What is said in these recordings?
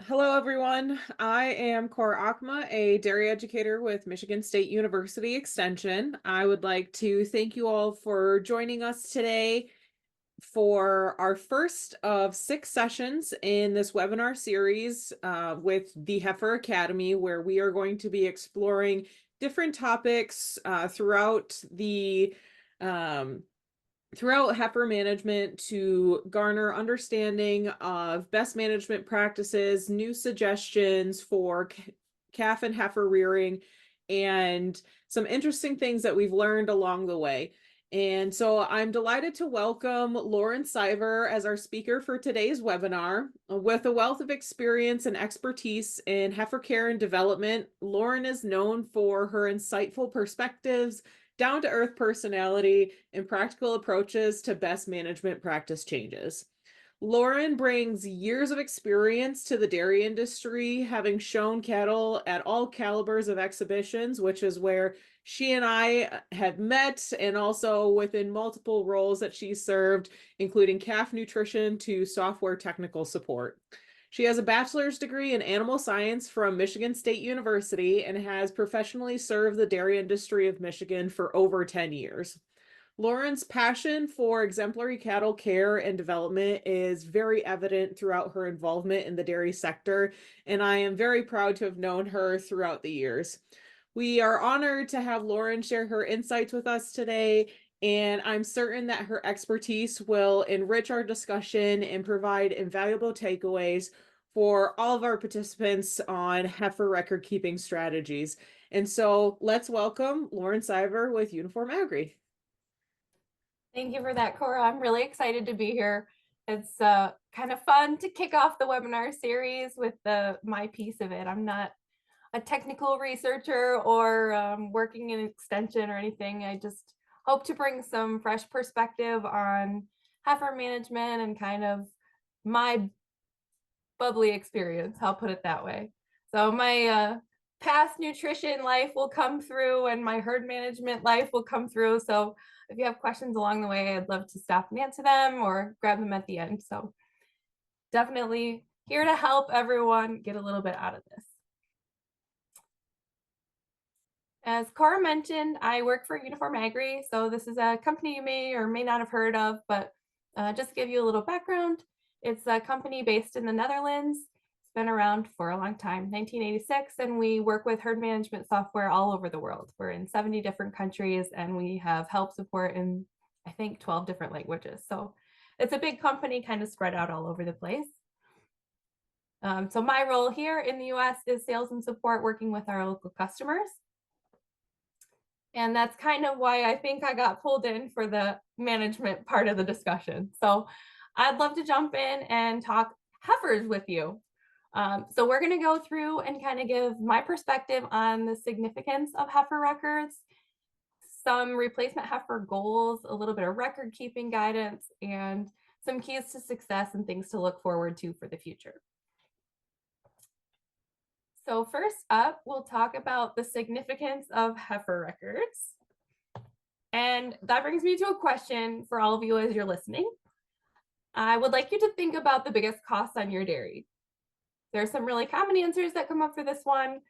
Hello, everyone. I am Cora Okkema, a dairy educator with Michigan State University Extension. I would like to thank you all for joining us today for our first of 6 sessions in this webinar series with the Heifer Academy, where we are going to be exploring different topics throughout heifer management to garner understanding of best management practices, new suggestions for calf and heifer rearing, and some interesting things that we've learned along the way. And so I'm delighted to welcome Lauren Siver as our speaker for today's webinar. With a wealth of experience and expertise in heifer care and development, Lauren is known for her insightful perspectives, down-to-earth personality, and practical approaches to best management practice changes. Lauren brings years of experience to the dairy industry, having shown cattle at all calibers of exhibitions, which is where she and I have met, and also within multiple roles that she's served, including calf nutrition to software technical support. She has a bachelor's degree in animal science from Michigan State University and has professionally served the dairy industry of Michigan for over 10 years. Lauren's passion for exemplary cattle care and development is very evident throughout her involvement in the dairy sector, and I am very proud to have known her throughout the years. We are honored to have Lauren share her insights with us today, and I'm certain that her expertise will enrich our discussion and provide invaluable takeaways for all of our participants on heifer record keeping strategies. And so let's welcome Lauren Siver with UNIFORM-Agri. Thank you for that, Cora. I'm really excited to be here. It's kind of fun to kick off the webinar series with my piece of it. I'm not a technical researcher or working in extension or anything. I just hope to bring some fresh perspective on heifer management and kind of my bubbly experience, I'll put it that way. So my past nutrition life will come through and my herd management life will come through. So if you have questions along the way, I'd love to stop and answer them or grab them at the end. So definitely here to help everyone get a little bit out of this. As Cora mentioned, I work for UNIFORM-Agri. So this is a company you may or may not have heard of, but just to give you a little background, it's a company based in the Netherlands. It's been around for a long time, 1986, and we work with herd management software all over the world. We're in 70 different countries, and we have help support in, I think, 12 different languages. So it's a big company kind of spread out all over the place. So my role here in the US is sales and support, working with our local customers. And that's kind of why I think I got pulled in for the management part of the discussion. So I'd love to jump in and talk heifers with you. So we're going to go through and kind of give my perspective on the significance of heifer records, some replacement heifer goals, a little bit of record keeping guidance, and some keys to success and things to look forward to for the future. So first up, we'll talk about the significance of heifer records. And that brings me to a question for all of you as you're listening. I would like you to think about the biggest costs on your dairy. There are some really common answers that come up for this one,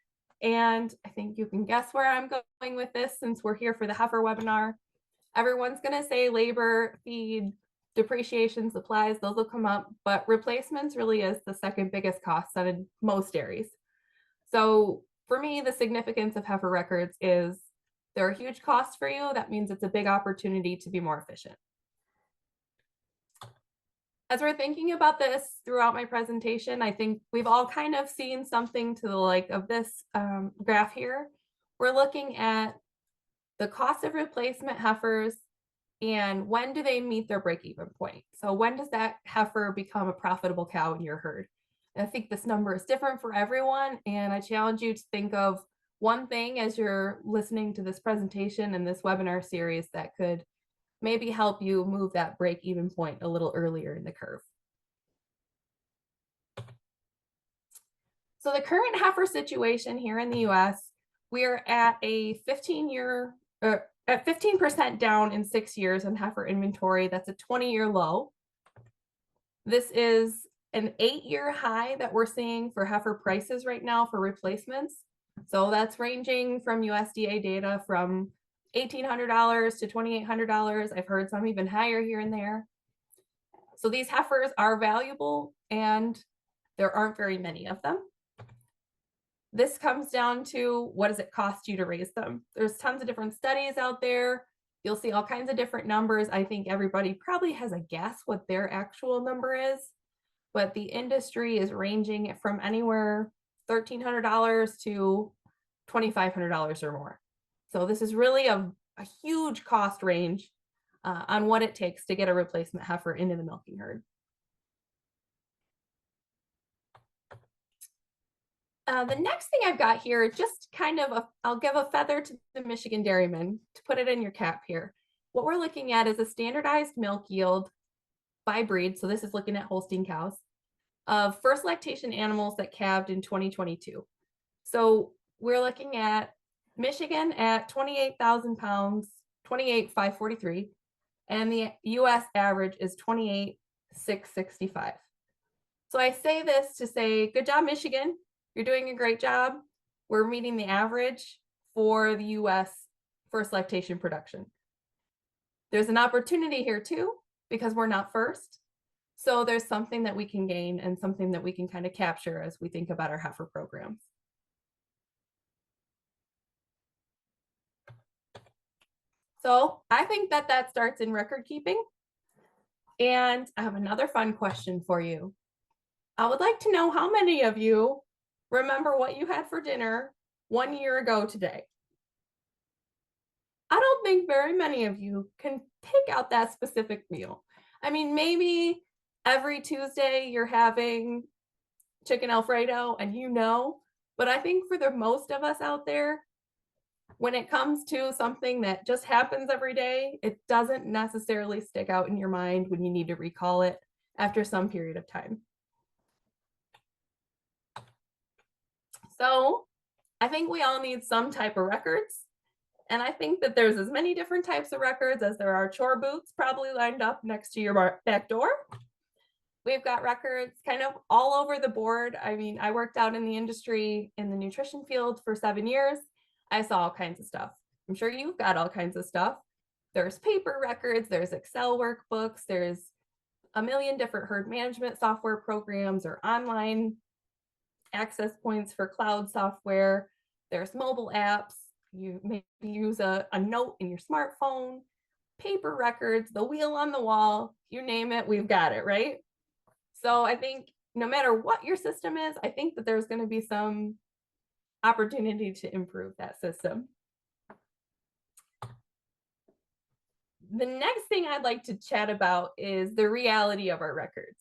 and I think you can guess where I'm going with this since we're here for the heifer webinar. Everyone's going to say labor, feed, depreciation, supplies, those will come up, but replacements really is the second biggest cost on most dairies. So for me, the significance of heifer records is they're a huge cost for you. That means it's a big opportunity to be more efficient. As we're thinking about this throughout my presentation, I think we've all kind of seen something to the like of this graph here. We're looking at the cost of replacement heifers and when do they meet their break-even point. So when does that heifer become a profitable cow in your herd? I think this number is different for everyone, and I challenge you to think of one thing as you're listening to this presentation and this webinar series that could maybe help you move that break-even point a little earlier in the curve. So the current heifer situation here in the US, we are at a 15% down in 6 years in heifer inventory. That's a 20-year low. This is an 8-year high that we're seeing for heifer prices right now for replacements. So that's ranging from USDA data from $1,800 to $2,800. I've heard some even higher here and there. So these heifers are valuable and there aren't very many of them. This comes down to, what does it cost you to raise them? There's tons of different studies out there. You'll see all kinds of different numbers. I think everybody probably has a guess what their actual number is, but the industry is ranging from anywhere $1,300 to $2,500 or more. So this is really a huge cost range on what it takes to get a replacement heifer into the milking herd. The next thing I've got here, just kind of, I'll give a feather to the Michigan dairyman to put it in your cap here. What we're looking at is a standardized milk yield by breed. So this is looking at Holstein cows of first lactation animals that calved in 2022. So we're looking at Michigan at 28,000 pounds, 28,543, and the US average is 28,665. So I say this to say, good job, Michigan. You're doing a great job. We're meeting the average for the US first lactation production. There's an opportunity here too, because we're not first. So there's something that we can gain and something that we can kind of capture as we think about our heifer programs. So I think that starts in record keeping. And I have another fun question for you. I would like to know how many of you remember what you had for dinner 1 year ago today. I don't think very many of you can pick out that specific meal. I mean, maybe every Tuesday you're having chicken Alfredo and but I think for the most of us out there, when it comes to something that just happens every day, it doesn't necessarily stick out in your mind when you need to recall it after some period of time. So I think we all need some type of records. And I think that there's as many different types of records as there are chore boots probably lined up next to your back door. We've got records kind of all over the board. I mean, I worked out in the industry in the nutrition field for 7 years. I saw all kinds of stuff. I'm sure you've got all kinds of stuff. There's paper records, there's Excel workbooks, there's a million different herd management software programs or online access points for cloud software. There's mobile apps. You maybe use a note in your smartphone, paper records, the wheel on the wall, you name it, we've got it, right? So I think no matter what your system is, I think that there's going to be some opportunity to improve that system. The next thing I'd like to chat about is the reality of our records.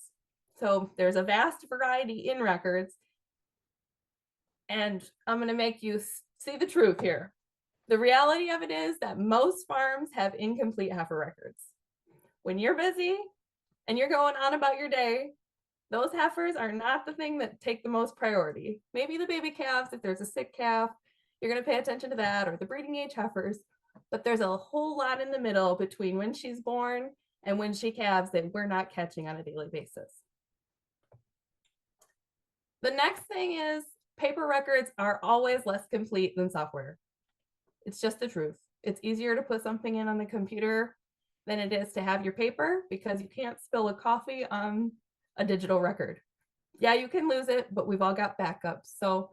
So there's a vast variety in records, and I'm going to make you see the truth here. The reality of it is that most farms have incomplete heifer records. When you're busy and you're going on about your day, those heifers are not the thing that take the most priority. Maybe the baby calves, if there's a sick calf, you're going to pay attention to that, or the breeding age heifers. But there's a whole lot in the middle between when she's born and when she calves that we're not catching on a daily basis. The next thing is paper records are always less complete than software. It's just the truth. It's easier to put something in on the computer than it is to have your paper, because you can't spill a coffee on a digital record. Yeah, you can lose it, but we've all got backups. So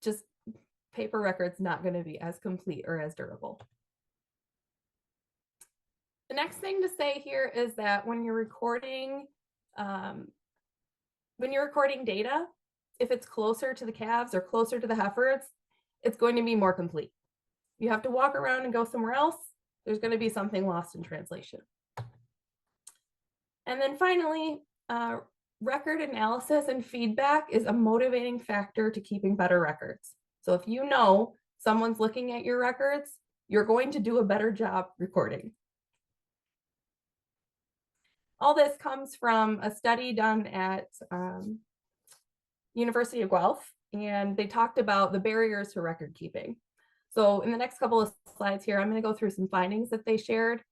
just paper records not going to be as complete or as durable. The next thing to say here is that when you're recording data, if it's closer to the calves or closer to the heifers, it's going to be more complete. You have to walk around and go somewhere else, there's going to be something lost in translation. And then finally, record analysis and feedback is a motivating factor to keeping better records. So if you know someone's looking at your records, you're going to do a better job recording. All this comes from a study done at University of Guelph, and they talked about the barriers to record keeping. So in the next couple of slides here, I'm going to go through some findings that they shared,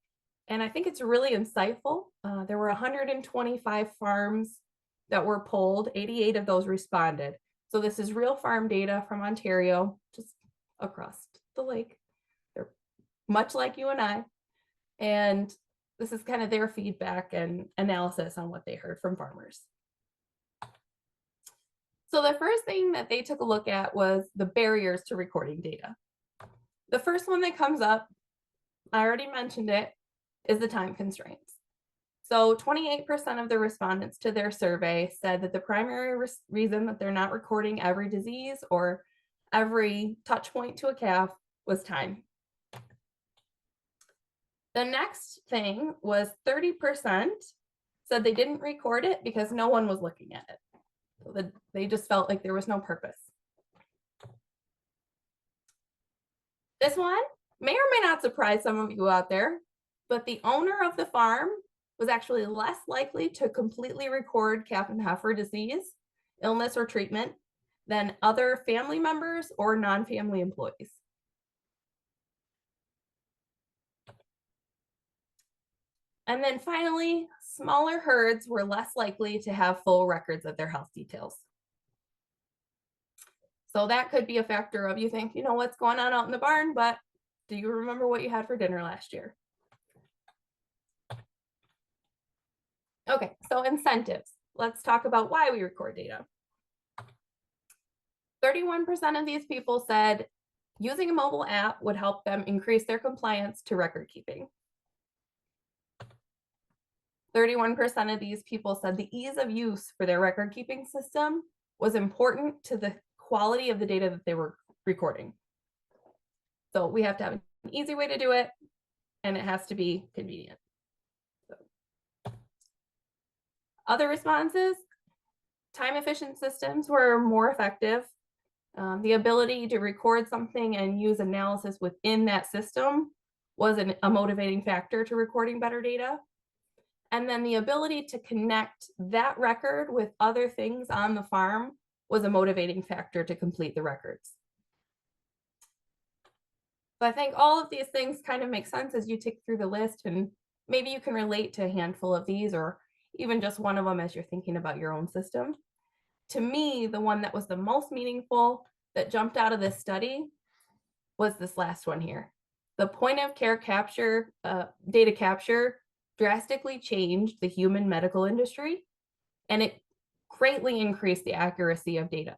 and I think it's really insightful. There were 125 farms that were polled, 88 of those responded. So this is real farm data from Ontario, just across the lake. They're much like you and I. And this is kind of their feedback and analysis on what they heard from farmers. So the first thing that they took a look at was the barriers to recording data. The first one that comes up, I already mentioned it, is the time constraints. So 28% of the respondents to their survey said that the primary reason that they're not recording every disease or every touch point to a calf was time. The next thing was 30% said they didn't record it because no one was looking at it. So they just felt like there was no purpose. This one may or may not surprise some of you out there, but the owner of the farm was actually less likely to completely record calf and heifer disease, illness, or treatment than other family members or non-family employees. And then finally, smaller herds were less likely to have full records of their health details. So that could be a factor of you think, you know what's going on out in the barn, but do you remember what you had for dinner last year? Okay, so incentives. Let's talk about why we record data. 31% of these people said using a mobile app would help them increase their compliance to record keeping. 31% of these people said the ease of use for their record keeping system was important to the quality of the data that they were recording. So we have to have an easy way to do it, and it has to be convenient. So. Other responses, time efficient systems were more effective. The ability to record something and use analysis within that system was a motivating factor to recording better data. And then the ability to connect that record with other things on the farm was a motivating factor to complete the records. So I think all of these things kind of make sense as you tick through the list, and maybe you can relate to a handful of these or even just one of them as you're thinking about your own system. To me, the one that was the most meaningful that jumped out of this study was this last one here. The point of care capture, data capture drastically changed the human medical industry, and it greatly increased the accuracy of data.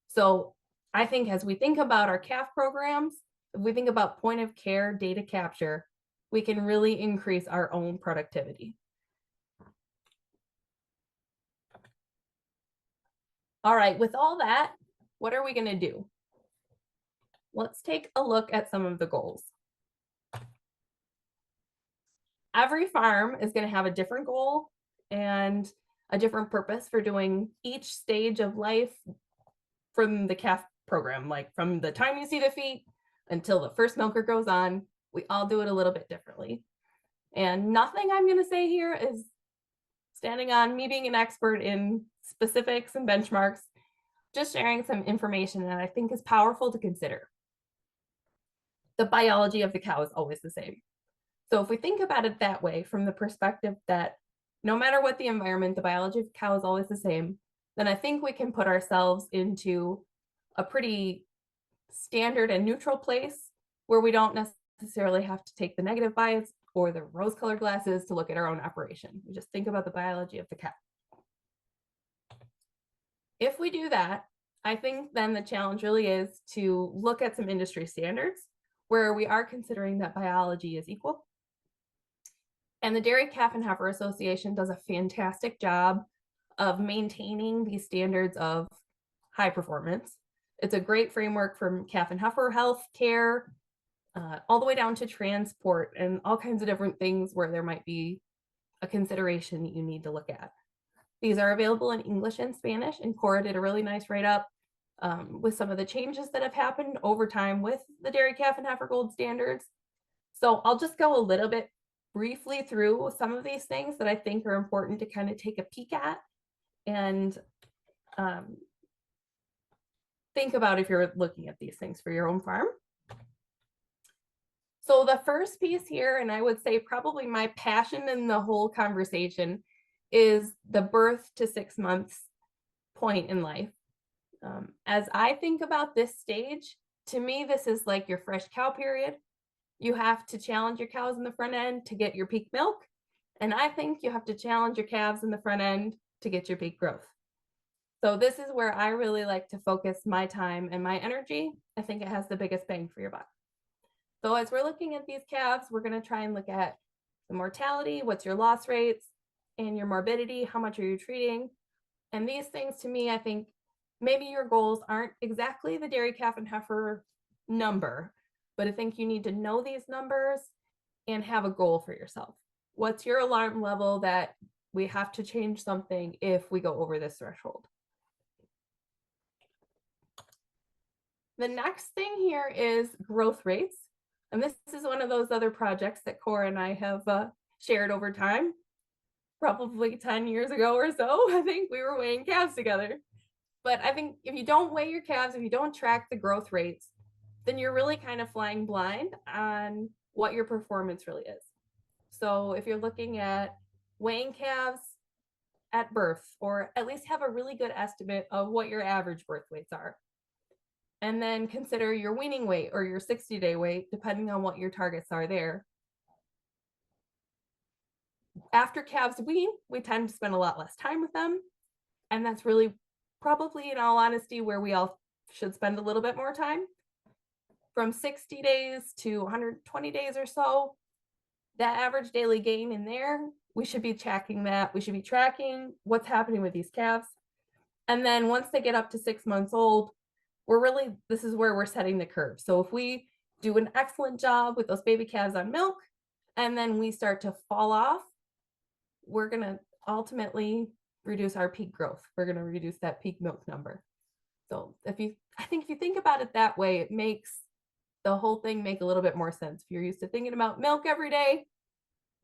So I think as we think about our calf programs, if we think about point of care data capture, we can really increase our own productivity. All right, with all that, what are we going to do? Let's take a look at some of the goals. Every farm is going to have a different goal and a different purpose for doing each stage of life from the calf program, like from the time you see the feet until the first milker goes on. We all do it a little bit differently. And nothing I'm going to say here is standing on me being an expert in specifics and benchmarks, just sharing some information that I think is powerful to consider. The biology of the cow is always the same. So if we think about it that way, from the perspective that no matter what the environment, the biology of the cow is always the same, then I think we can put ourselves into a pretty standard and neutral place where we don't necessarily have to take the negative bias or the rose-colored glasses to look at our own operation. We just think about the biology of the cow. If we do that, I think then the challenge really is to look at some industry standards where we are considering that biology is equal. And the Dairy Calf and Heifer Association does a fantastic job of maintaining these standards of high performance. It's a great framework from calf and heifer health care, all the way down to transport and all kinds of different things where there might be a consideration that you need to look at. These are available in English and Spanish, and Cora did a really nice write-up with some of the changes that have happened over time with the Dairy Calf and Heifer Gold standards. So I'll just go a little bit briefly through some of these things that I think are important to kind of take a peek at and think about if you're looking at these things for your own farm. So the first piece here, and I would say probably my passion in the whole conversation, is the birth to 6 months point in life. As I think about this stage, to me, this is like your fresh cow period. You have to challenge your cows in the front end to get your peak milk. And I think you have to challenge your calves in the front end to get your peak growth. So this is where I really like to focus my time and my energy. I think it has the biggest bang for your buck. So as we're looking at these calves, we're going to try and look at the mortality, what's your loss rates, and your morbidity, how much are you treating? And these things, to me, I think maybe your goals aren't exactly the dairy calf and heifer number, but I think you need to know these numbers and have a goal for yourself. What's your alarm level that we have to change something if we go over this threshold? The next thing here is growth rates. And this is one of those other projects that Cora and I have shared over time. Probably 10 years ago or so, I think we were weighing calves together. But I think if you don't weigh your calves, if you don't track the growth rates, then you're really kind of flying blind on what your performance really is. So if you're looking at weighing calves at birth, or at least have a really good estimate of what your average birth weights are, and then consider your weaning weight or your 60-day weight, depending on what your targets are there. After calves wean, we tend to spend a lot less time with them. And that's really probably, in all honesty, where we all should spend a little bit more time. From 60 days to 120 days or so, that average daily gain in there, we should be tracking that. We should be tracking what's happening with these calves. And then once they get up to 6 months old, this is where we're setting the curve. So if we do an excellent job with those baby calves on milk, and then we start to fall off, we're going to ultimately reduce our peak growth. We're going to reduce that peak milk number. So I think if you think about it that way, it makes the whole thing make a little bit more sense. If you're used to thinking about milk every day,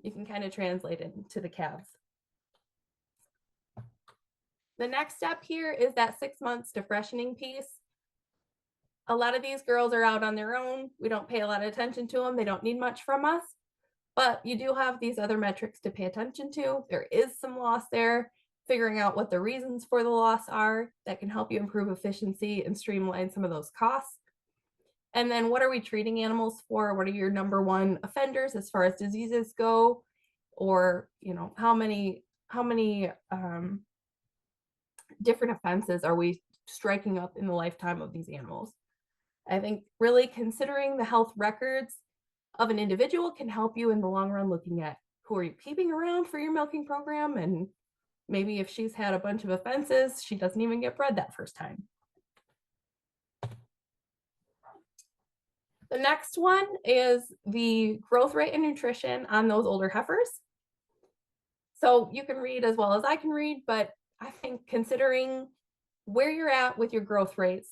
you can kind of translate it into the calves. The next step here is that 6 months to freshening piece. A lot of these girls are out on their own. We don't pay a lot of attention to them. They don't need much from us, but you do have these other metrics to pay attention to. There is some loss there. Figuring out what the reasons for the loss are that can help you improve efficiency and streamline some of those costs. And then what are we treating animals for? What are your number one offenders as far as diseases go? Or, how many different offenses are we striking up in the lifetime of these animals? I think really considering the health records of an individual can help you in the long run, looking at who are you keeping around for your milking program, and maybe if she's had a bunch of offenses, she doesn't even get bred that first time. The next one is the growth rate and nutrition on those older heifers. So you can read as well as I can read, but I think considering where you're at with your growth rates,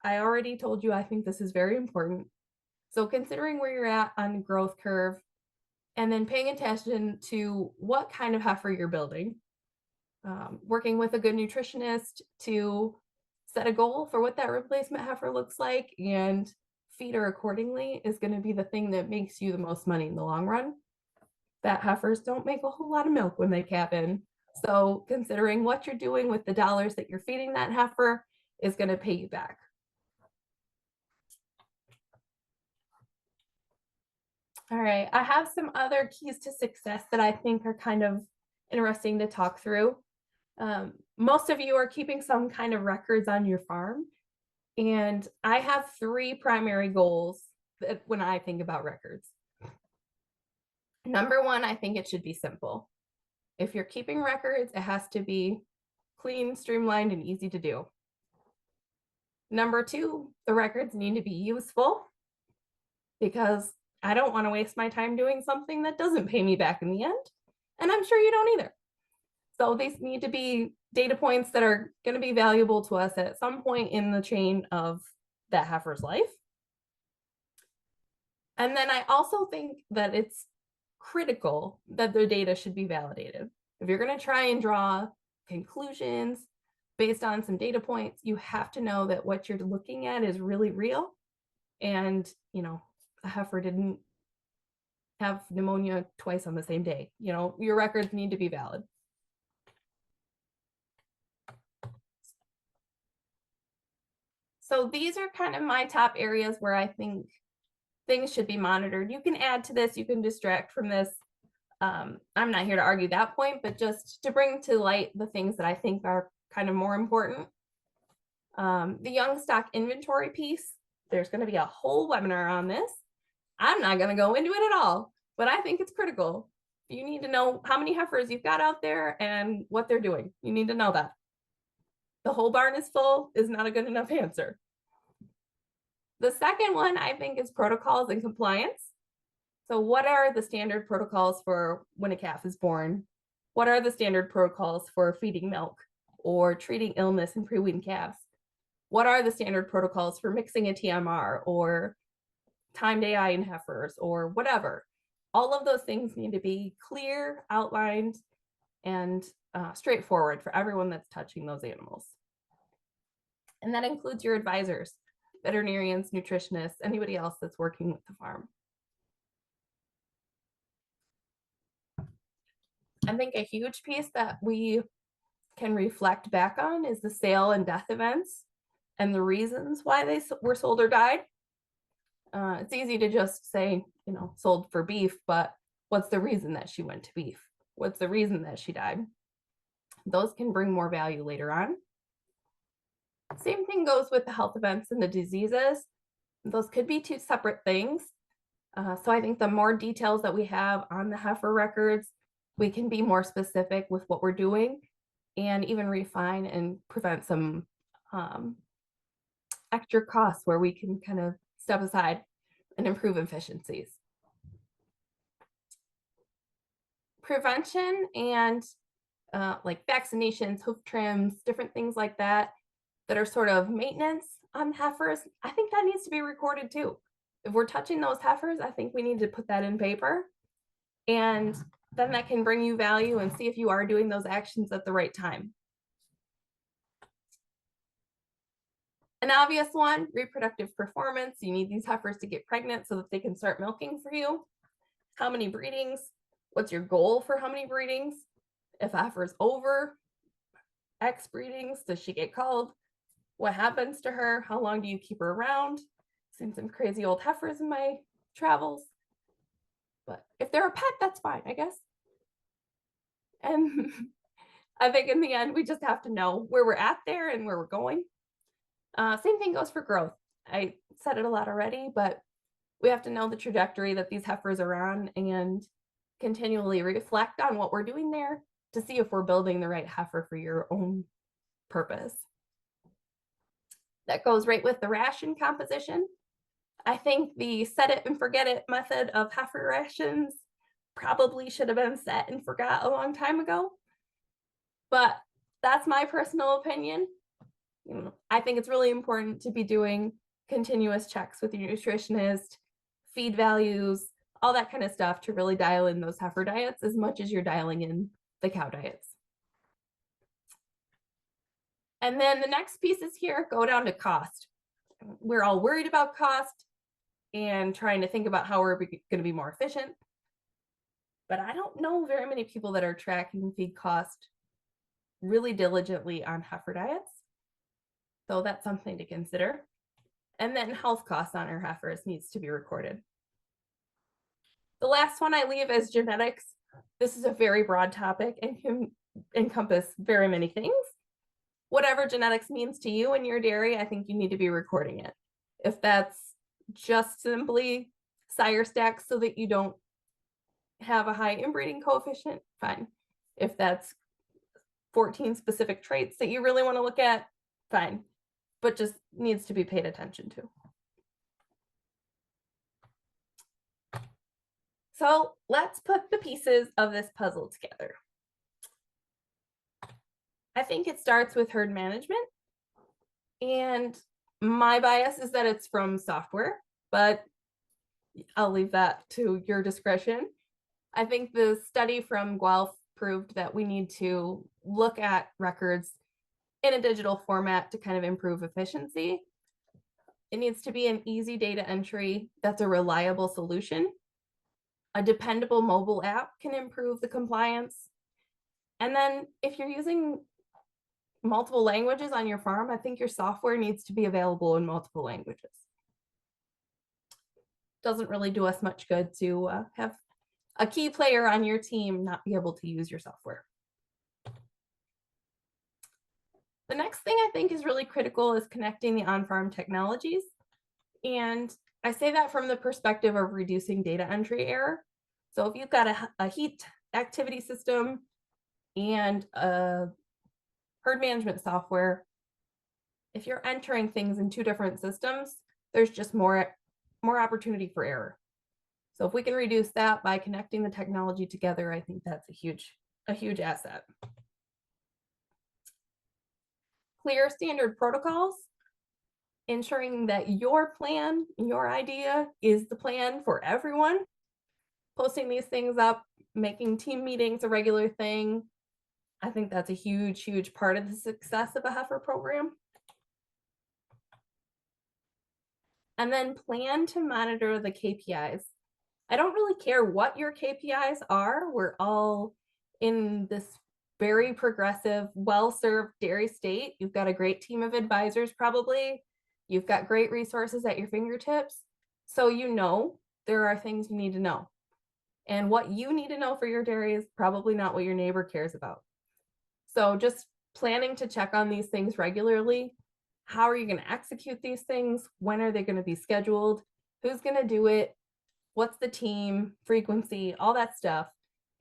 I already told you I think this is very important. So considering where you're at on the growth curve, and then paying attention to what kind of heifer you're building, working with a good nutritionist to set a goal for what that replacement heifer looks like and feed her accordingly is going to be the thing that makes you the most money in the long run. Fat heifers don't make a whole lot of milk when they calve in. So considering what you're doing with the dollars that you're feeding that heifer is going to pay you back. All right, I have some other keys to success that I think are kind of interesting to talk through. Most of you are keeping some kind of records on your farm, and I have 3 primary goals that when I think about records. Number 1, I think it should be simple. If you're keeping records, it has to be clean, streamlined, and easy to do. Number 2, the records need to be useful, because I don't want to waste my time doing something that doesn't pay me back in the end. And I'm sure you don't either. So these need to be data points that are going to be valuable to us at some point in the chain of that heifer's life. And then I also think that it's critical that the data should be validated. If you're going to try and draw conclusions based on some data points, you have to know that what you're looking at is really real. And, a heifer didn't have pneumonia twice on the same day. Your records need to be valid. So these are kind of my top areas where I think things should be monitored. You can add to this, you can distract from this. I'm not here to argue that point, but just to bring to light the things that I think are kind of more important. The young stock inventory piece, there's going to be a whole webinar on this. I'm not going to go into it at all, but I think it's critical. You need to know how many heifers you've got out there and what they're doing. You need to know that. The whole barn is full is not a good enough answer. The second one I think is protocols and compliance. So what are the standard protocols for when a calf is born? What are the standard protocols for feeding milk or treating illness in pre-weaned calves? What are the standard protocols for mixing a TMR or timed AI in heifers or whatever? All of those things need to be clear, outlined, and straightforward for everyone that's touching those animals. And that includes your advisors, veterinarians, nutritionists, anybody else that's working with the farm. I think a huge piece that we can reflect back on is the sale and death events and the reasons why they were sold or died. It's easy to just say, you know, sold for beef, but what's the reason that she went to beef? What's the reason that she died? Those can bring more value later on. Same thing goes with the health events and the diseases. Those could be two separate things. So I think the more details that we have on the heifer records, we can be more specific with what we're doing and even refine and prevent some extra costs where we can kind of step aside and improve efficiencies. Prevention and like vaccinations, hoof trims, different things like that are sort of maintenance on heifers, I think that needs to be recorded too. If we're touching those heifers, I think we need to put that in paper, and then that can bring you value and see if you are doing those actions at the right time. An obvious one, reproductive performance. You need these heifers to get pregnant so that they can start milking for you. How many breedings? What's your goal for how many breedings? If a heifer's over X breedings, does she get culled? What happens to her? How long do you keep her around? Seen some crazy old heifers in my travels. But if they're a pet, that's fine, I guess. And I think in the end, we just have to know where we're at there and where we're going. Same thing goes for growth. I said it a lot already, but we have to know the trajectory that these heifers are on and continually reflect on what we're doing there to see if we're building the right heifer for your own purpose. That goes right with the ration composition. I think the set it and forget it method of heifer rations probably should have been set and forgot a long time ago. But that's my personal opinion. You know, I think it's really important to be doing continuous checks with your nutritionist, feed values, all that kind of stuff to really dial in those heifer diets as much as you're dialing in the cow diets. And then the next pieces here go down to cost. We're all worried about cost and trying to think about how we're going to be more efficient. But I don't know very many people that are tracking feed cost really diligently on heifer diets. So that's something to consider. And then health costs on our heifers needs to be recorded. The last one I leave is genetics. This is a very broad topic and can encompass very many things. Whatever genetics means to you and your dairy, I think you need to be recording it. If that's just simply sire stacks so that you don't have a high inbreeding coefficient, fine. If that's 14 specific traits that you really want to look at, fine. But just needs to be paid attention to. So let's put the pieces of this puzzle together. I think it starts with herd management. And my bias is that it's from software, but I'll leave that to your discretion. I think the study from Guelph proved that we need to look at records in a digital format to kind of improve efficiency. It needs to be an easy data entry that's a reliable solution. A dependable mobile app can improve the compliance. And then if you're using multiple languages on your farm, I think your software needs to be available in multiple languages. Doesn't really do us much good to have a key player on your team not be able to use your software. The next thing I think is really critical is connecting the on-farm technologies. And I say that from the perspective of reducing data entry error. So if you've got a heat activity system and a herd management software, if you're entering things in two different systems, there's just more opportunity for error. So if we can reduce that by connecting the technology together, I think that's a huge asset. Clear standard protocols, ensuring that your plan, your idea is the plan for everyone. Posting these things up, making team meetings a regular thing. I think that's a huge part of the success of a heifer program. And then plan to monitor the KPIs. I don't really care what your KPIs are. We're all in this very progressive, well-served dairy state. You've got a great team of advisors probably. You've got great resources at your fingertips. So you know there are things you need to know. And what you need to know for your dairy is probably not what your neighbor cares about. So just planning to check on these things regularly. How are you going to execute these things? When are they going to be scheduled? Who's going to do it? What's the team, frequency, all that stuff.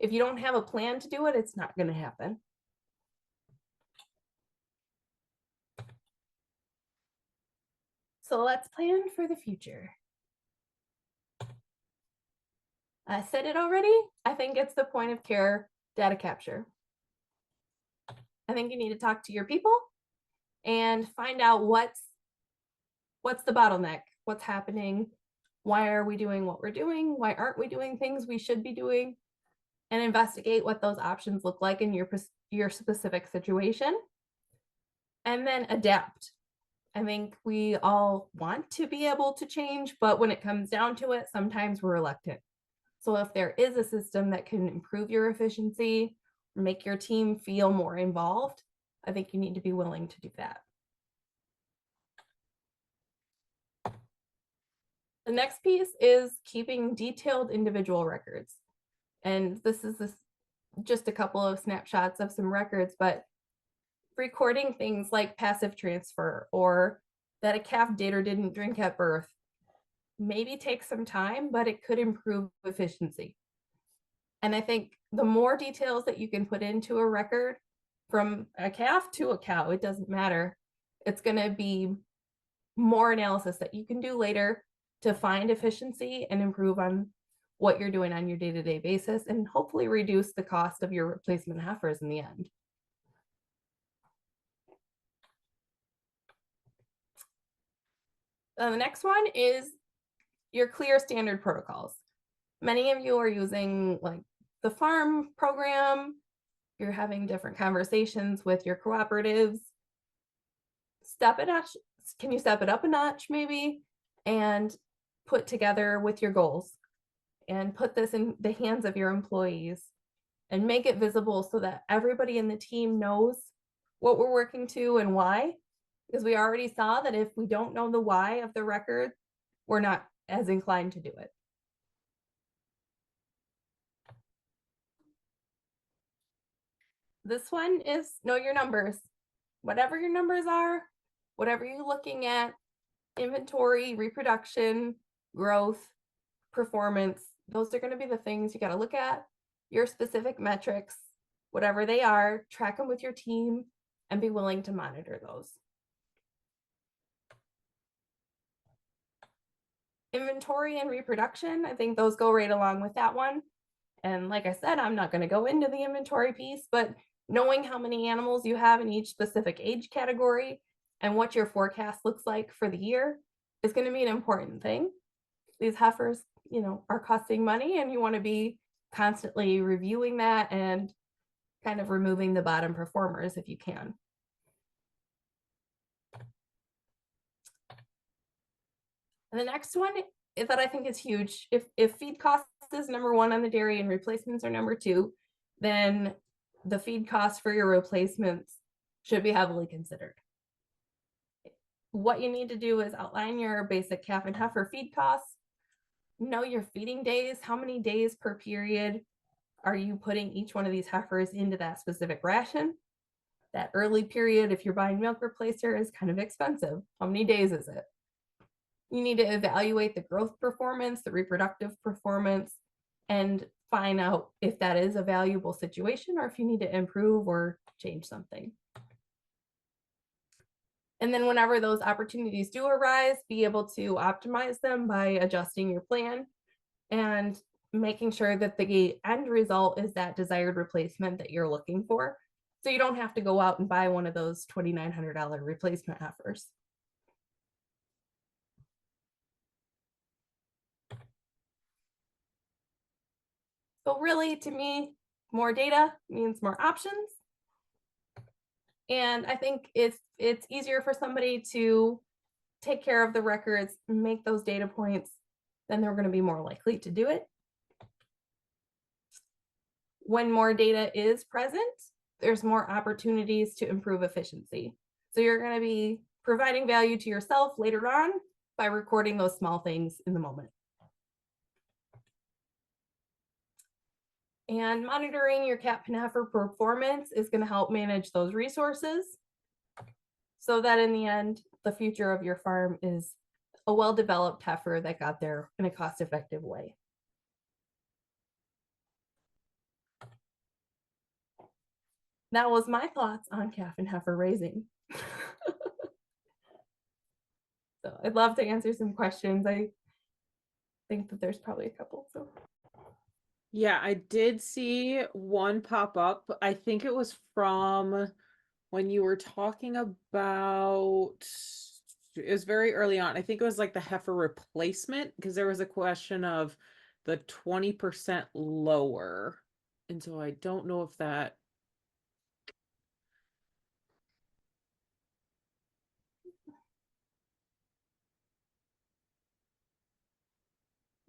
If you don't have a plan to do it, it's not going to happen. So let's plan for the future. I said it already. I think it's the point of care data capture. I think you need to talk to your people and find out what's the bottleneck, what's happening, why are we doing what we're doing, why aren't we doing things we should be doing, and investigate what those options look like in your specific situation, and then adapt. I think we all want to be able to change, but when it comes down to it, sometimes we're reluctant. So if there is a system that can improve your efficiency, make your team feel more involved, I think you need to be willing to do that. The next piece is keeping detailed individual records. And this is just a couple of snapshots of some records, but recording things like passive transfer or that a calf did or didn't drink at birth maybe takes some time, but it could improve efficiency. And I think the more details that you can put into a record, from a calf to a cow, it doesn't matter. It's going to be more analysis that you can do later to find efficiency and improve on what you're doing on your day-to-day basis, and hopefully reduce the cost of your replacement heifers in the end. The next one is your clear standard protocols. Many of you are using like the farm program. You're having different conversations with your cooperatives. Can you step it up a notch maybe and put together with your goals and put this in the hands of your employees and make it visible so that everybody in the team knows what we're working to and why? Because we already saw that if we don't know the why of the record, we're not as inclined to do it. This one is know your numbers. Whatever your numbers are, whatever you're looking at, inventory, reproduction, growth, performance, those are going to be the things you got to look at. Your specific metrics, whatever they are, track them with your team and be willing to monitor those. Inventory and reproduction, I think those go right along with that one. And like I said, I'm not going to go into the inventory piece, but knowing how many animals you have in each specific age category and what your forecast looks like for the year is going to be an important thing. These heifers, are costing money, and you want to be constantly reviewing that and kind of removing the bottom performers if you can. And the next one that I think is huge, if feed cost is number one on the dairy and replacements are number two, then the feed costs for your replacements should be heavily considered. What you need to do is outline your basic calf and heifer feed costs, know your feeding days, how many days per period are you putting each one of these heifers into that specific ration. That early period, if you're buying milk replacer, is kind of expensive. How many days is it? You need to evaluate the growth performance, the reproductive performance, and find out if that is a valuable situation or if you need to improve or change something. And then whenever those opportunities do arise, be able to optimize them by adjusting your plan and making sure that the end result is that desired replacement that you're looking for. So you don't have to go out and buy one of those $2,900 replacement heifers. So really, to me, more data means more options. And I think if it's easier for somebody to take care of the records, make those data points, then they're going to be more likely to do it. When more data is present, there's more opportunities to improve efficiency. So you're going to be providing value to yourself later on by recording those small things in the moment. And monitoring your calf and heifer performance is going to help manage those resources so that in the end, the future of your farm is a well-developed heifer that got there in a cost-effective way. That was my thoughts on calf and heifer raising. So I'd love to answer some questions. I think that there's probably a couple. So Yeah, I did see one pop up. I think it was from when you were talking about, it was very early on. I think it was like the heifer replacement, because there was a question of the 20% lower. And so I don't know if that.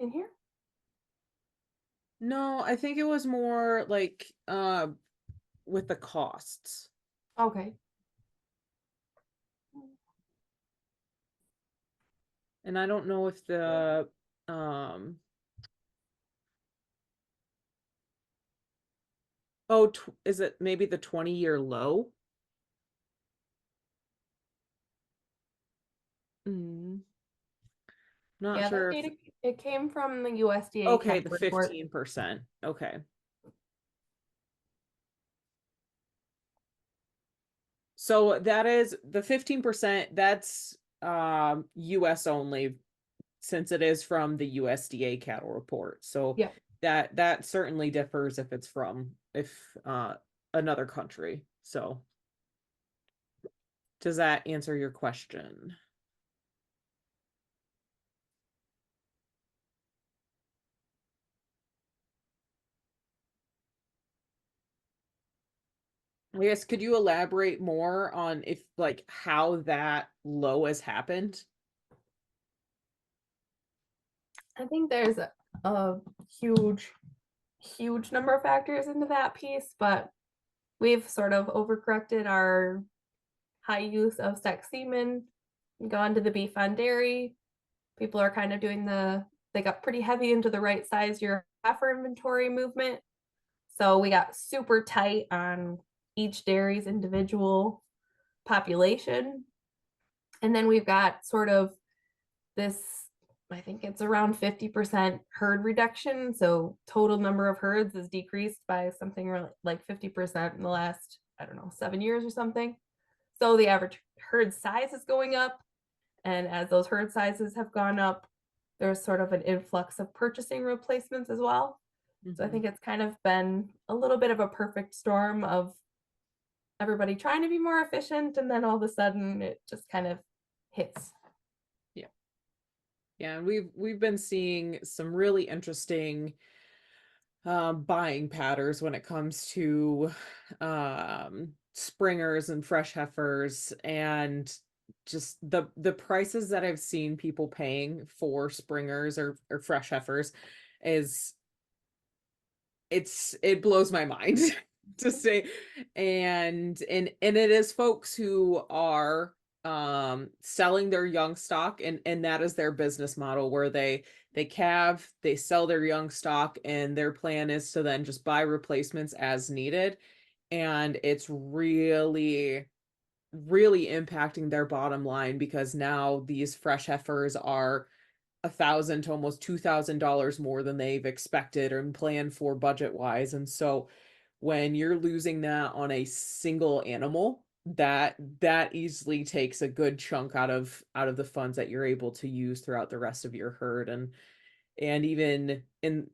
in here? No, I think it was more like with the costs. Okay. And I don't know if the um oh, is it maybe the 20-year low? Not Yeah, sure that if, data, it came from the USDA okay, CAP the report. 15%. Okay. So that is the 15%, that's US only, since it is from the USDA cattle report. So Yeah. that certainly differs if it's from another country. So does that answer your question? I guess, could you elaborate more on if like how that low has happened? I think there's a huge, huge number of factors into that piece, but we've sort of overcorrected our high use of sex semen, gone to the beef on dairy. People are kind of doing they got pretty heavy into the right size your heifer inventory movement. So we got super tight on each dairy's individual population. And then we've got sort of this, I think it's around 50% herd reduction. So total number of herds is decreased by something like 50% in the last, I don't know, 7 years or something. So the average herd size is going up. And as those herd sizes have gone up, there's sort of an influx of purchasing replacements as well. So I think it's kind of been a little bit of a perfect storm of everybody trying to be more efficient, and then all of a sudden it just kind of hits. Yeah. Yeah, and we've been seeing some really interesting buying patterns when it comes to springers and fresh heifers, and just the prices that I've seen people paying for springers or fresh heifers is it blows my mind. to say. And it is folks who are selling their young stock, and that is their business model, where they calve, they sell their young stock, and their plan is to then just buy replacements as needed. And it's really impacting their bottom line, because now these fresh heifers are $1,000 to almost $2,000 more than they've expected and planned for budget wise. And so when you're losing that on a single animal, that easily takes a good chunk out of the funds that you're able to use throughout the rest of your herd. And even in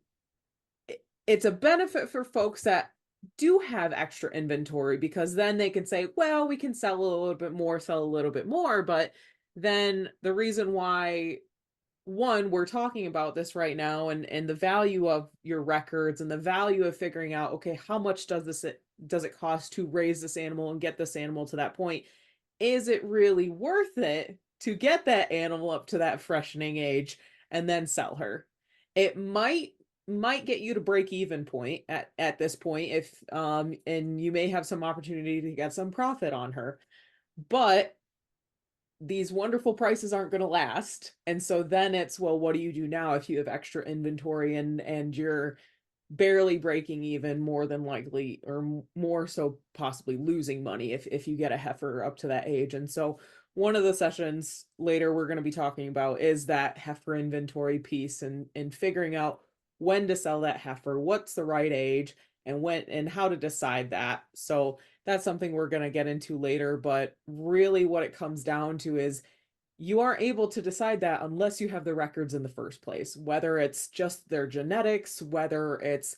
it's a benefit for folks that do have extra inventory, because then they can say, well, we can sell a little bit more, sell a little bit more. But then the reason why, one, we're talking about this right now, and the value of your records, and the value of figuring out, okay, how much does it cost to raise this animal and get this animal to that point? Is it really worth it to get that animal up to that freshening age and then sell her? It might get you to break even point at this point, if and you may have some opportunity to get some profit on her. But these wonderful prices aren't going to last. And so then it's, well, what do you do now if you have extra inventory and you're barely breaking even, more than likely, or more so possibly losing money if you get a heifer up to that age. And so one of the sessions later we're going to be talking about is that heifer inventory piece, and figuring out when to sell that heifer, what's the right age, and when and how to decide that. So that's something we're going to get into later. But really what it comes down to is, you aren't able to decide that unless you have the records in the first place, whether it's just their genetics, whether it's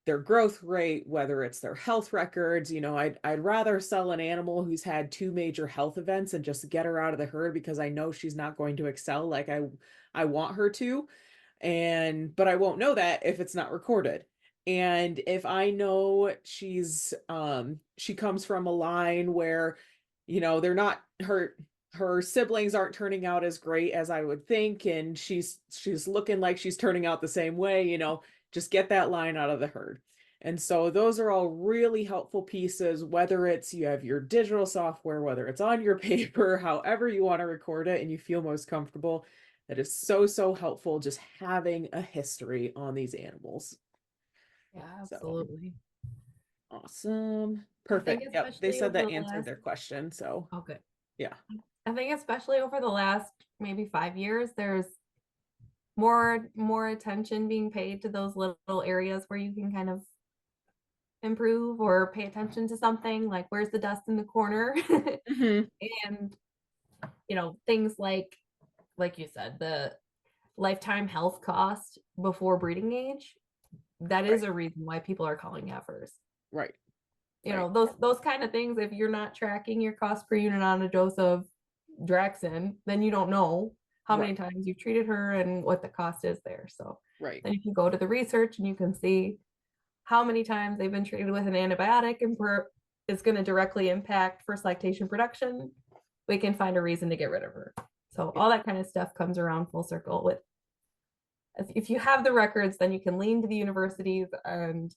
their growth rate, whether it's their health records. I'd rather sell an animal who's had 2 major health events and just get her out of the herd, because I know she's not going to excel like I want her to. But I won't know that if it's not recorded. And if I know she comes from a line where, they're not her siblings aren't turning out as great as I would think, and she's looking like she's turning out the same way, just get that line out of the herd. And so those are all really helpful pieces, whether it's you have your digital software, whether it's on your paper, however you want to record it and you feel most comfortable. That is so helpful, just having a history on these animals. Yeah, So absolutely. awesome. I think Perfect. Yep. They especially said over the that answered last, their question. So oh, good. yeah. I think especially over the last maybe 5 years, there's more attention being paid to those little areas where you can kind of improve or pay attention to something, like where's the dust in the corner. Mm-hmm. And things like you said, the lifetime health cost before breeding age, that Right. is a reason why people are calling heifers. Right. Those kind of things, if you're not tracking your cost per unit on a dose of Draxin, then you don't know how many Right. times you've treated her and what the cost is there. So Right. then you can go to the research and you can see how many times they've been treated with an antibiotic, and is going to directly impact first lactation production. We can find a reason to get rid of her. So all that kind of stuff comes around full circle. With if you have the records, then you can lean to the universities and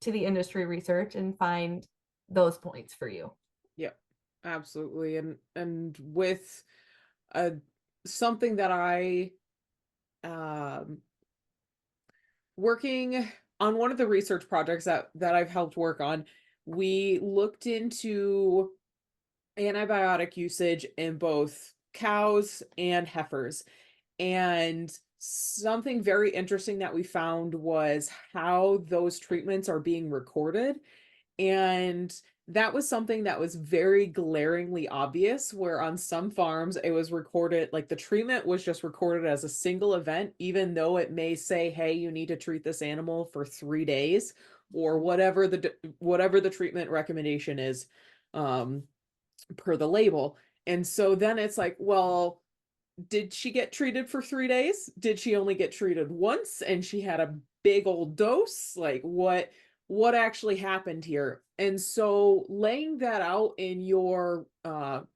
to the industry research and find those points for you. Yep. Absolutely. And with a something that I um working on one of the research projects that I've helped work on, we looked into antibiotic usage in both cows and heifers. And something very interesting that we found was how those treatments are being recorded. And that was something that was very glaringly obvious, where on some farms it was recorded, like the treatment was just recorded as a single event, even though it may say, hey, you need to treat this animal for 3 days, or whatever the treatment recommendation is, per the label. And so then it's like, well, did she get treated for 3 days? Did she only get treated once and she had a big old dose? Like what actually happened here? And so laying that out in your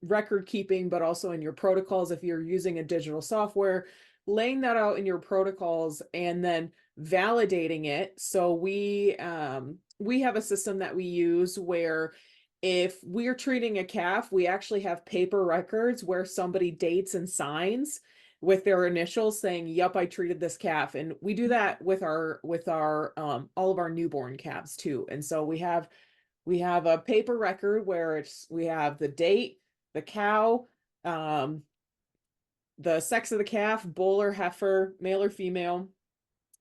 record keeping, but also in your protocols, if you're using a digital software, laying that out in your protocols and then validating it. So we have a system that we use where if we're treating a calf, we actually have paper records where somebody dates and signs with their initials saying, "Yep, I treated this calf." And we do that with our all of our newborn calves too. And so we have a paper record where we have the date, the cow, the sex of the calf, bull or heifer, male or female,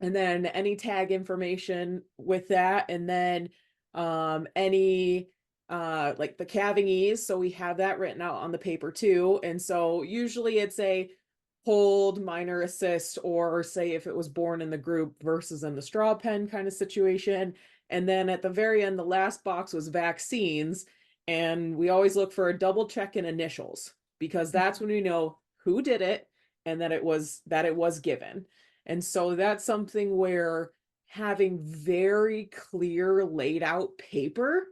and then any tag information with that, and then any like the calving ease, so we have that written out on the paper too. And so usually it's a hold, minor assist, or say if it was born in the group versus in the straw pen kind of situation. And then at the very end, the last box was vaccines, and we always look for a double check in initials, because that's when we know who did it and that it was given. And so that's something where having very clear laid out paper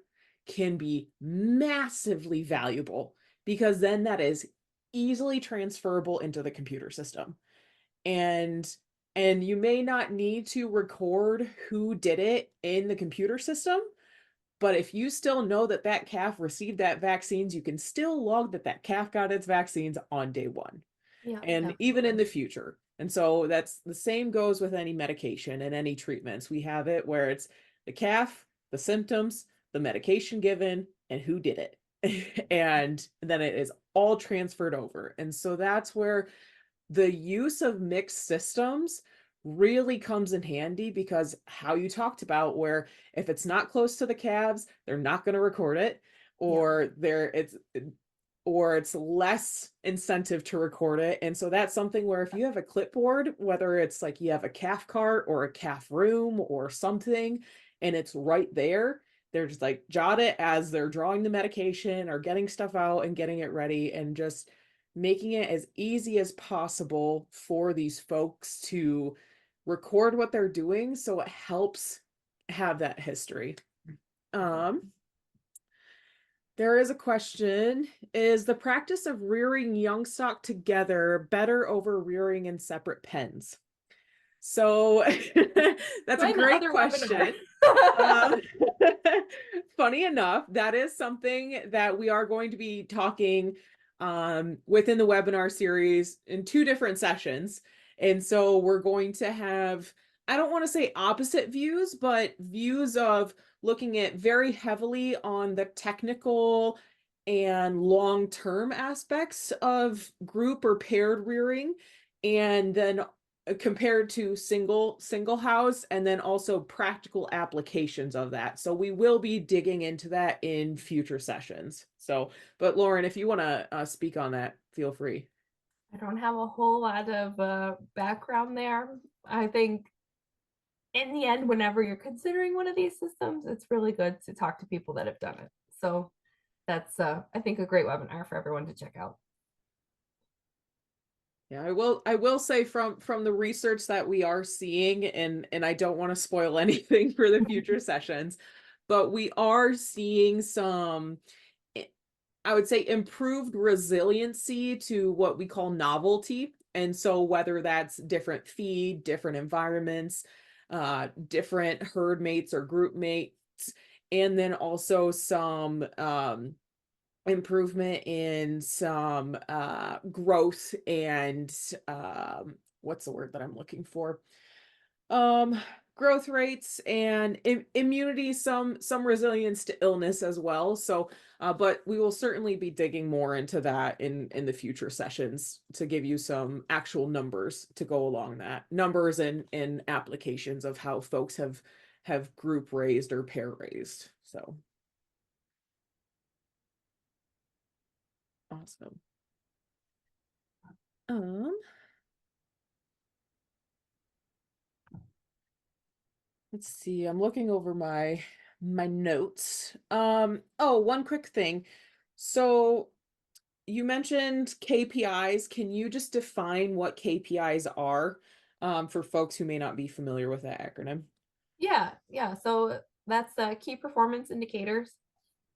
can be massively valuable, because then that is easily transferable into the computer system. And you may not need to record who did it in the computer system, but if you still know that that calf received that vaccines, you can still log that that calf got its vaccines on day one. Yeah, And even in the future. And so that's the same goes with any medication and any treatments. We have it where it's the calf, the symptoms, the medication given, and who did it. And then it is all transferred over. And so that's where the use of mixed systems really comes in handy, because how you talked about, where if it's not close to the calves, they're not going to record it, or it's less incentive to record it. And so that's something where if you have a clipboard, whether it's like you have a calf cart or a calf room or something, and it's right there, they're just like jot it as they're drawing the medication or getting stuff out and getting it ready, and just making it as easy as possible for these folks to record what they're doing, so it helps have that history. There is a question: is the practice of rearing young stock together better over rearing in separate pens? So that's a great question. Funny enough, that is something that we are going to be talking within the webinar series in 2 different sessions. And so we're going to have, I don't want to say opposite views, but views of looking at very heavily on the technical and long-term aspects of group or paired rearing, and then compared to single house, and then also practical applications of that. So we will be digging into that in future sessions. So, but Lauren, if you want to speak on that, feel free. I don't have a whole lot of background there. I think in the end, whenever you're considering one of these systems, it's really good to talk to people that have done it. So that's, I think, a great webinar for everyone to check out. Yeah, I will say from the research that we are seeing, and I don't want to spoil anything for the future sessions, but we are seeing some, I would say, improved resiliency to what we call novelty. And so whether that's different feed, different environments, different herd mates or group mates, and then also some improvement in some growth and what's the word that I'm looking for? Growth rates and immunity, some resilience to illness as well. So but we will certainly be digging more into that in the future sessions to give you some actual numbers to go along that, numbers and applications of how folks have group raised or pair raised. So awesome. Let's see, I'm looking over my notes. Oh, one quick thing. So you mentioned KPIs. Can you just define what KPIs are for folks who may not be familiar with that acronym? Yeah. So that's key performance indicators.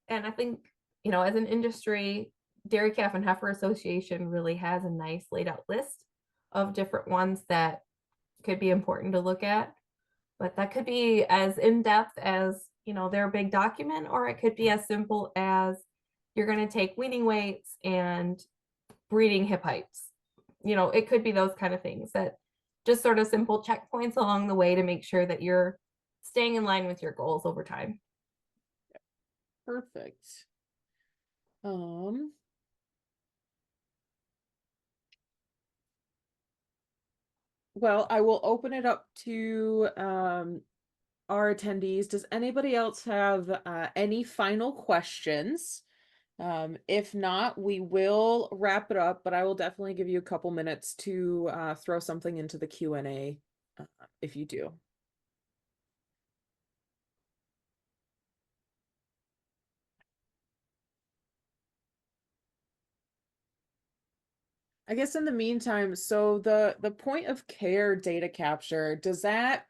And I think, as an industry, Dairy Calf and Heifer Association really has a nice laid out list of different ones that could be important to look at. But that could be as in depth as their big document, or it could be as simple as you're going to take weaning weights and breeding hip heights. It could be those kind of things that just sort of simple checkpoints along the way to make sure that you're staying in line with your goals over time. Perfect. Well, I will open it up to our attendees. Does anybody else have any final questions? If not, we will wrap it up, but I will definitely give you a couple minutes to throw something into the Q&A if you do. I guess in the meantime, so the point of care data capture, does that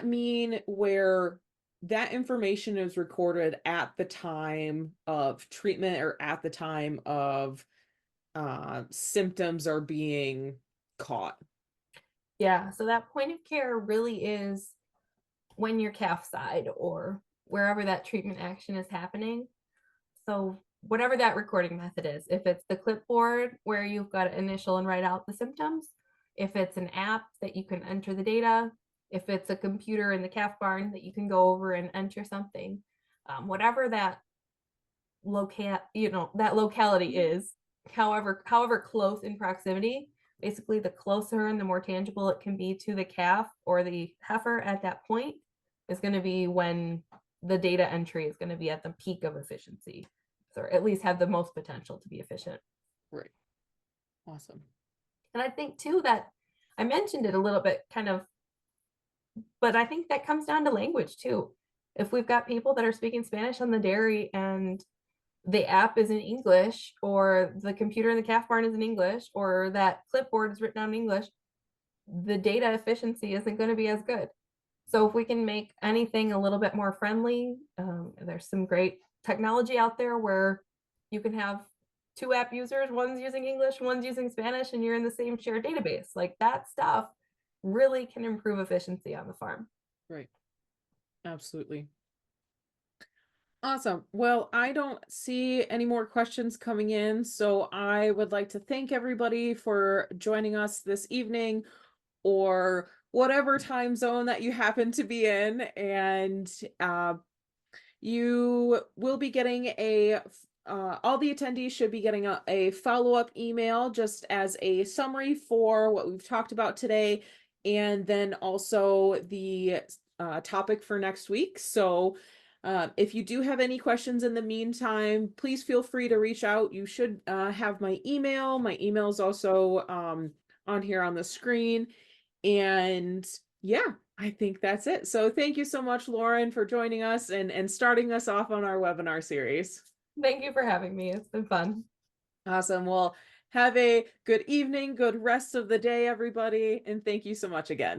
mean where that information is recorded at the time of treatment or at the time of symptoms are being caught? Yeah, so that point of care really is when you're calf side or wherever that treatment action is happening. So whatever that recording method is, if it's the clipboard where you've got to initial and write out the symptoms, if it's an app that you can enter the data, if it's a computer in the calf barn that you can go over and enter something, whatever that locality is, however close in proximity, basically the closer and the more tangible it can be to the calf or the heifer at that point is going to be when the data entry is going to be at the peak of efficiency, or at least have the most potential to be efficient. Right. Awesome. And I think too that I mentioned it a little bit but I think that comes down to language too. If we've got people that are speaking Spanish on the dairy and the app is in English, or the computer in the calf barn is in English, or that clipboard is written out in English, the data efficiency isn't going to be as good. So if we can make anything a little bit more friendly, there's some great technology out there where you can have two app users, one's using English, one's using Spanish, and you're in the same shared database. Like that stuff really can improve efficiency on the farm. Right. Absolutely. Awesome. Well, I don't see any more questions coming in, so I would like to thank everybody for joining us this evening or whatever time zone that you happen to be in. And you will be getting all the attendees should be getting a follow-up email just as a summary for what we've talked about today, and then also the topic for next week. So if you do have any questions in the meantime, please feel free to reach out. You should have my email. My email is also on here on the screen. And yeah, I think that's it. So thank you so much, Lauren, for joining us and starting us off on our webinar series. Thank you for having me. It's been fun. Awesome. Well, have a good evening, good rest of the day, everybody. And thank you so much again.